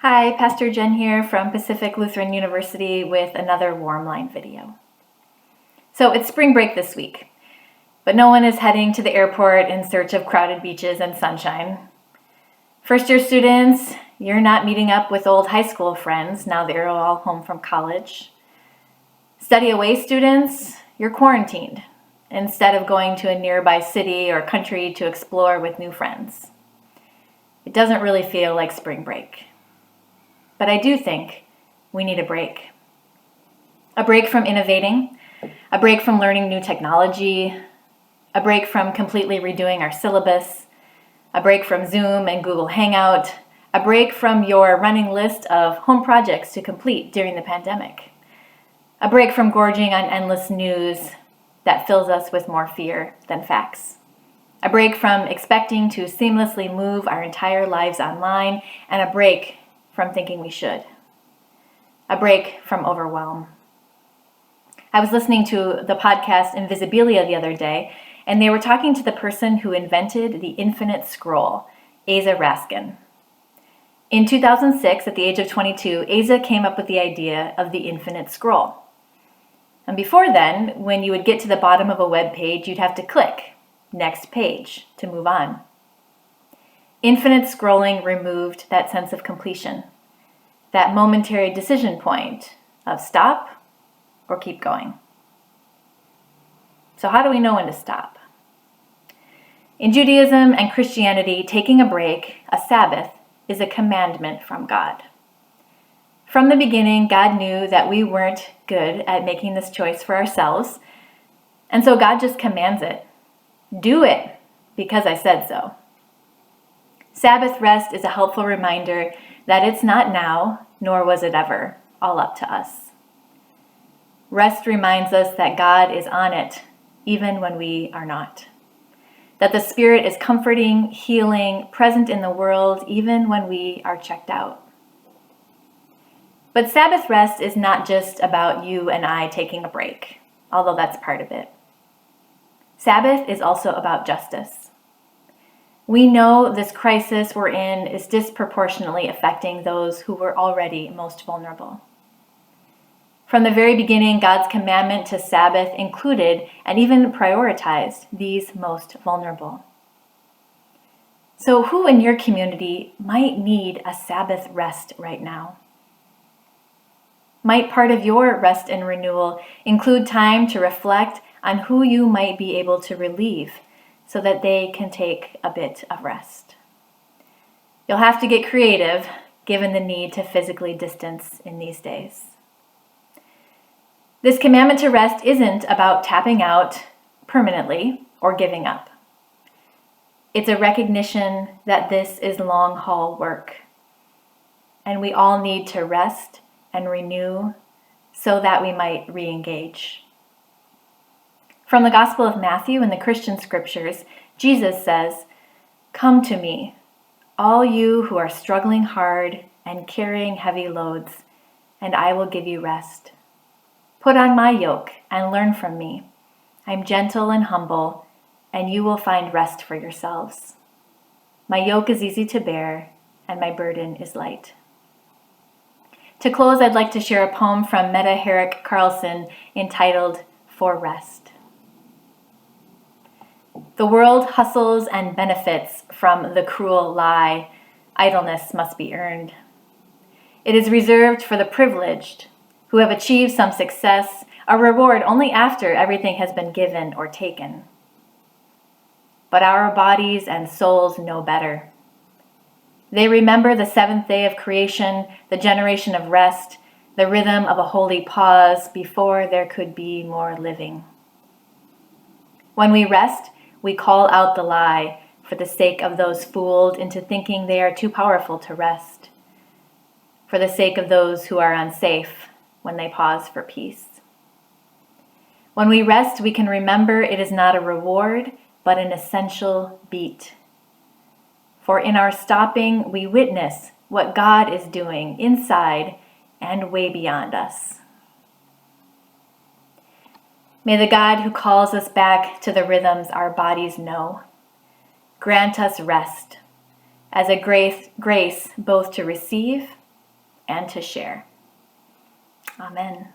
Hi, Pastor Jen here from Pacific Lutheran University with another Warm Line video. So it's spring break this week, but no one is heading to the airport in search of crowded beaches and sunshine. First year students, you're not meeting up with old high school friends now that you're all home from college. Study away students, you're quarantined instead of going to a nearby city or country to explore with new friends. It doesn't really feel like spring break. But I do think we need a break. A break from innovating, a break from learning new technology, a break from completely redoing our syllabus, a break from Zoom and Google Hangout, a break from your running list of home projects to complete during the pandemic, a break from gorging on endless news that fills us with more fear than facts, a break from expecting to seamlessly move our entire lives online, and a break from thinking we should. A break from overwhelm. I was listening to the podcast Invisibilia the other day, and they were talking to the person who invented the infinite scroll, Asa Raskin. In 2006, at the age of 22, Asa came up with the idea of the infinite scroll. And before then, when you would get to the bottom of a web page, you'd have to click next page to move on. Infinite scrolling removed that sense of completion, that momentary decision point of stop or keep going. So how do we know when to stop? In Judaism and Christianity, taking a break, a Sabbath, is a commandment from God. From the beginning, God knew that we weren't good at making this choice for ourselves, and so God just commands it. Do it, because I said so. Sabbath rest is a helpful reminder that it's not now, nor was it ever, all up to us. Rest reminds us that God is on it, even when we are not. That the Spirit is comforting, healing, present in the world, even when we are checked out. But Sabbath rest is not just about you and I taking a break, although that's part of it. Sabbath is also about justice. We know this crisis we're in is disproportionately affecting those who were already most vulnerable. From the very beginning, God's commandment to Sabbath included and even prioritized these most vulnerable. So who in your community might need a Sabbath rest right now? Might part of your rest and renewal include time to reflect on who you might be able to relieve so that they can take a bit of rest? You'll have to get creative, given the need to physically distance in these days. This commandment to rest isn't about tapping out permanently or giving up. It's a recognition that this is long-haul work, and we all need to rest and renew so that we might re-engage. From the Gospel of Matthew and the Christian scriptures, Jesus says, "Come to me, all you who are struggling hard and carrying heavy loads, and I will give you rest. Put on my yoke and learn from me. I'm gentle and humble, and you will find rest for yourselves. My yoke is easy to bear, and my burden is light." To close, I'd like to share a poem from Mette Herrick Carlson entitled "For Rest." The world hustles and benefits from the cruel lie, idleness must be earned. It is reserved for the privileged who have achieved some success, a reward only after everything has been given or taken. But our bodies and souls know better. They remember the seventh day of creation, the generation of rest, the rhythm of a holy pause before there could be more living. When we rest, we call out the lie for the sake of those fooled into thinking they are too powerful to rest, for the sake of those who are unsafe when they pause for peace. When we rest, we can remember it is not a reward, but an essential beat. For in our stopping, we witness what God is doing inside and way beyond us. May the God who calls us back to the rhythms our bodies know grant us rest as a grace both to receive and to share. Amen.